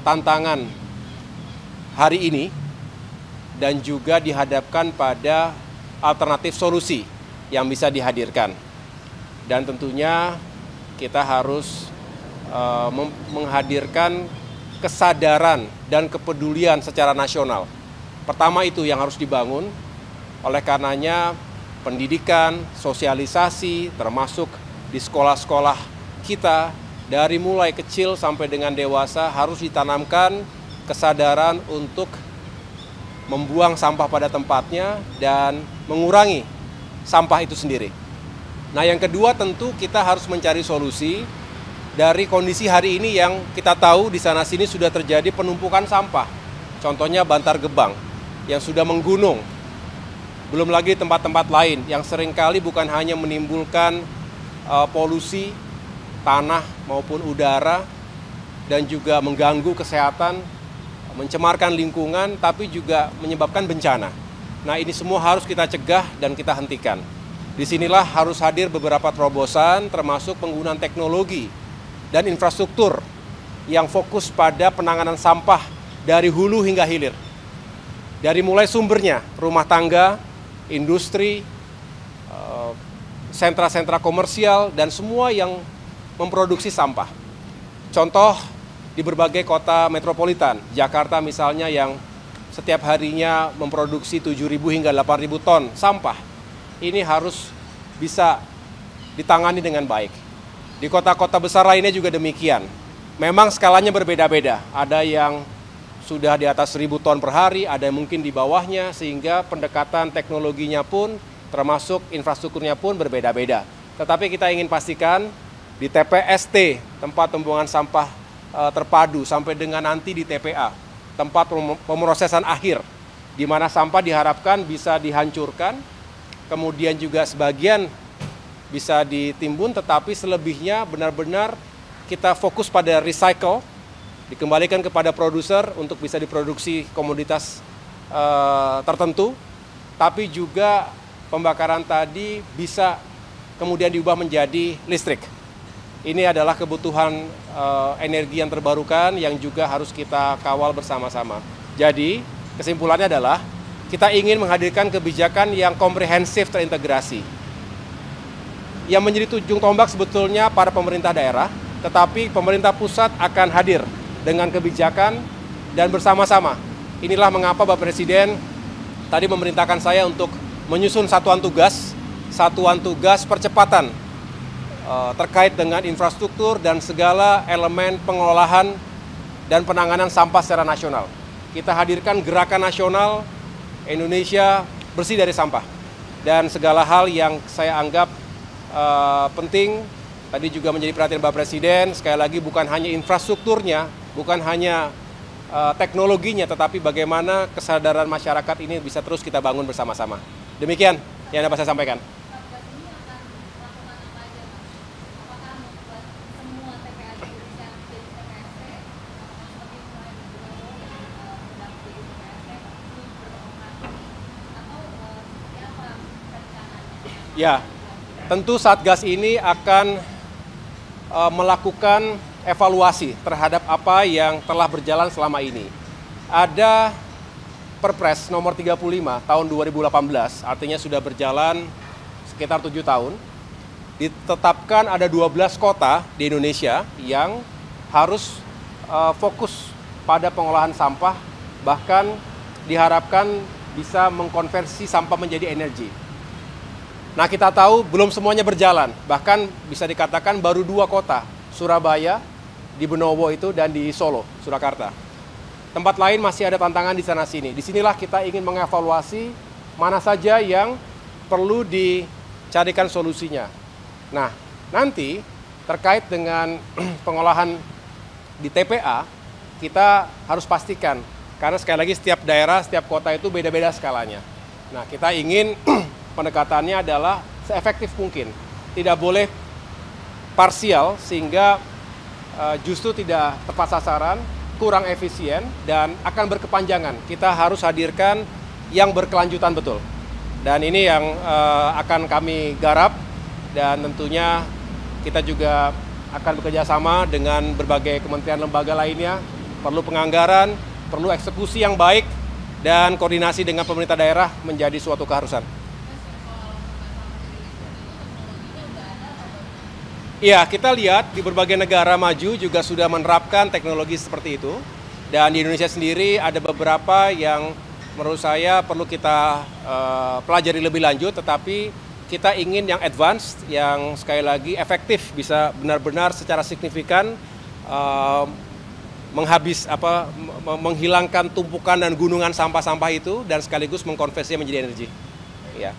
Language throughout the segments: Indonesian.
tantangan hari ini dan juga dihadapkan pada alternatif solusi yang bisa dihadirkan. Dan tentunya kita harus menghadirkan kesadaran dan kepedulian secara nasional. Pertama itu yang harus dibangun, oleh karenanya pendidikan, sosialisasi, termasuk di sekolah-sekolah kita, dari mulai kecil sampai dengan dewasa harus ditanamkan kesadaran untuk membuang sampah pada tempatnya dan mengurangi sampah itu sendiri. Nah, yang kedua tentu kita harus mencari solusi dari kondisi hari ini yang kita tahu di sana-sini sudah terjadi penumpukan sampah. Contohnya Bantar Gebang yang sudah menggunung. Belum lagi tempat-tempat lain yang seringkali bukan hanya menimbulkan polusi tanah maupun udara dan juga mengganggu kesehatan, mencemarkan lingkungan, tapi juga menyebabkan bencana. Nah, ini semua harus kita cegah dan kita hentikan. Disinilah harus hadir beberapa terobosan, termasuk penggunaan teknologi dan infrastruktur yang fokus pada penanganan sampah dari hulu hingga hilir. Dari mulai sumbernya, rumah tangga, industri, sentra-sentra komersial, dan semua yang memproduksi sampah. Contoh, di berbagai kota metropolitan, Jakarta misalnya yang setiap harinya memproduksi 7.000 hingga 8.000 ton sampah. Ini harus bisa ditangani dengan baik. Di kota-kota besar lainnya juga demikian. Memang skalanya berbeda-beda. Ada yang sudah di atas 1.000 ton per hari, ada yang mungkin di bawahnya, sehingga pendekatan teknologinya pun, termasuk infrastrukturnya pun berbeda-beda. Tetapi kita ingin pastikan di TPST, tempat pembuangan sampah terpadu, sampai dengan nanti di TPA, tempat pemrosesan akhir, di mana sampah diharapkan bisa dihancurkan, kemudian juga sebagian bisa ditimbun, tetapi selebihnya benar-benar kita fokus pada recycle, dikembalikan kepada produser untuk bisa diproduksi komoditas tertentu, tapi juga pembakaran tadi bisa kemudian diubah menjadi listrik. Ini adalah kebutuhan energi yang terbarukan yang juga harus kita kawal bersama-sama. Jadi, kesimpulannya adalah kita ingin menghadirkan kebijakan yang komprehensif terintegrasi. Yang menjadi ujung tombak sebetulnya para pemerintah daerah, tetapi pemerintah pusat akan hadir dengan kebijakan dan bersama-sama. Inilah mengapa Bapak Presiden tadi memerintahkan saya untuk menyusun satuan tugas percepatan terkait dengan infrastruktur dan segala elemen pengelolaan dan penanganan sampah secara nasional. Kita hadirkan gerakan nasional Indonesia bersih dari sampah. Dan segala hal yang saya anggap penting, tadi juga menjadi perhatian Bapak Presiden, sekali lagi bukan hanya infrastrukturnya, bukan hanya teknologinya, tetapi bagaimana kesadaran masyarakat ini bisa terus kita bangun bersama-sama. Demikian yang dapat saya sampaikan. Ya, tentu Satgas ini akan melakukan evaluasi terhadap apa yang telah berjalan selama ini. Ada Perpres nomor 35 tahun 2018, artinya sudah berjalan sekitar 7 tahun. Ditetapkan ada 12 kota di Indonesia yang harus fokus pada pengolahan sampah, bahkan diharapkan bisa mengkonversi sampah menjadi energi. Nah, kita tahu belum semuanya berjalan, bahkan bisa dikatakan baru 2 kota, Surabaya, di Benowo itu, dan di Solo, Surakarta. Tempat lain masih ada tantangan di sana-sini. Disinilah kita ingin mengevaluasi mana saja yang perlu dicarikan solusinya. Nah, nanti terkait dengan pengolahan di TPA, kita harus pastikan, karena sekali lagi setiap daerah, setiap kota itu beda-beda skalanya. Nah, kita ingin pendekatannya adalah seefektif mungkin. Tidak boleh parsial sehingga justru tidak tepat sasaran, kurang efisien, dan akan berkepanjangan. Kita harus hadirkan yang berkelanjutan betul. Dan ini yang akan kami garap, dan tentunya kita juga akan bekerja sama dengan berbagai kementerian lembaga lainnya perlu penganggaran, perlu eksekusi yang baik, dan koordinasi dengan pemerintah daerah menjadi suatu keharusan. Iya, kita lihat di berbagai negara maju juga sudah menerapkan teknologi seperti itu. Dan di Indonesia sendiri ada beberapa yang menurut saya perlu kita pelajari lebih lanjut, tetapi kita ingin yang advance, yang sekali lagi efektif, bisa benar-benar secara signifikan menghilangkan tumpukan dan gunungan sampah-sampah itu dan sekaligus mengkonversinya menjadi energi. Ya.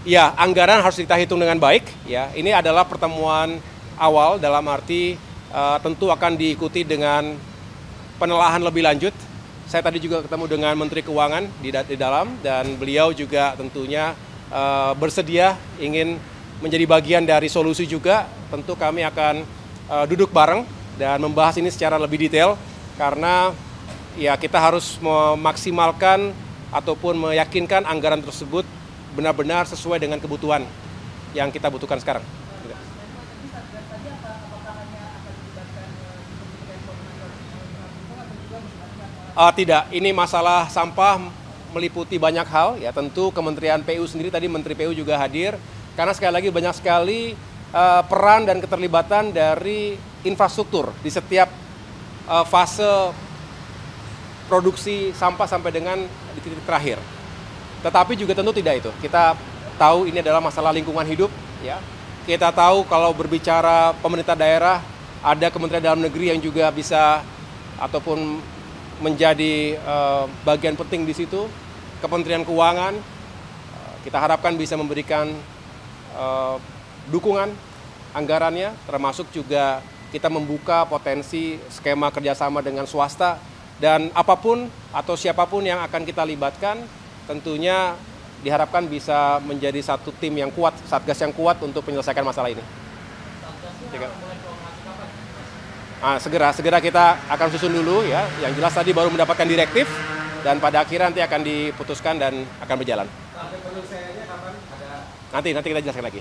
Ya, anggaran harus kita hitung dengan baik. Ya, ini adalah pertemuan awal dalam arti tentu akan diikuti dengan penelaahan lebih lanjut. Saya tadi juga ketemu dengan Menteri Keuangan di dalam dan beliau juga tentunya bersedia ingin menjadi bagian dari solusi juga. Tentu kami akan duduk bareng dan membahas ini secara lebih detail karena ya kita harus memaksimalkan ataupun meyakinkan anggaran tersebut benar-benar sesuai dengan kebutuhan yang kita butuhkan sekarang. Tidak, ini masalah sampah meliputi banyak hal, ya tentu Kementerian PU sendiri, tadi Menteri PU juga hadir, karena sekali lagi banyak sekali peran dan keterlibatan dari infrastruktur di setiap fase produksi sampah sampai dengan di titik terakhir. Tetapi juga tentu tidak itu. Kita tahu ini adalah masalah lingkungan hidup, ya. Kita tahu kalau berbicara pemerintah daerah, ada Kementerian Dalam Negeri yang juga bisa ataupun menjadi bagian penting di situ. Kementerian Keuangan, kita harapkan bisa memberikan dukungan anggarannya, termasuk juga kita membuka potensi skema kerjasama dengan swasta dan apapun atau siapapun yang akan kita libatkan. Tentunya diharapkan bisa menjadi satu tim yang kuat, satgas yang kuat untuk menyelesaikan masalah ini. Segera kita akan susun dulu ya. Yang jelas tadi baru mendapatkan direktif dan pada akhirnya nanti akan diputuskan dan akan berjalan. Nanti kita jelaskan lagi.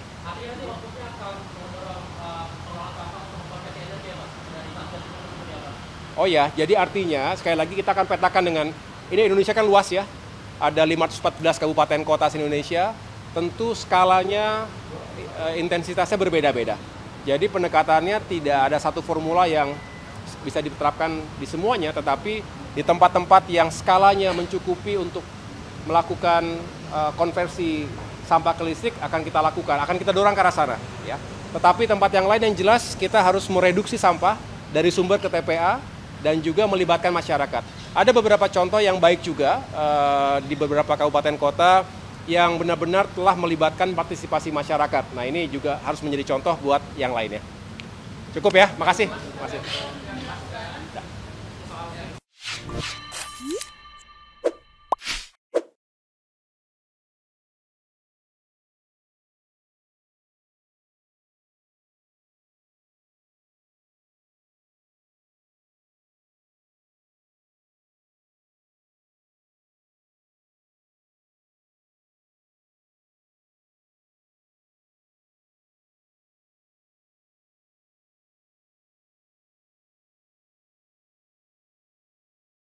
Oh ya, jadi artinya sekali lagi kita akan petakan dengan ini Indonesia kan luas ya. Ada 514 kabupaten kota di Indonesia, tentu skalanya, intensitasnya berbeda-beda. Jadi pendekatannya tidak ada satu formula yang bisa diterapkan di semuanya, tetapi di tempat-tempat yang skalanya mencukupi untuk melakukan konversi sampah ke listrik akan kita lakukan, akan kita dorong ke arah sana. Ya. Tetapi tempat yang lain yang jelas kita harus mereduksi sampah dari sumber ke TPA dan juga melibatkan masyarakat. Ada beberapa contoh yang baik juga di beberapa kabupaten kota yang benar-benar telah melibatkan partisipasi masyarakat. Nah ini juga harus menjadi contoh buat yang lainnya. Cukup ya, makasih.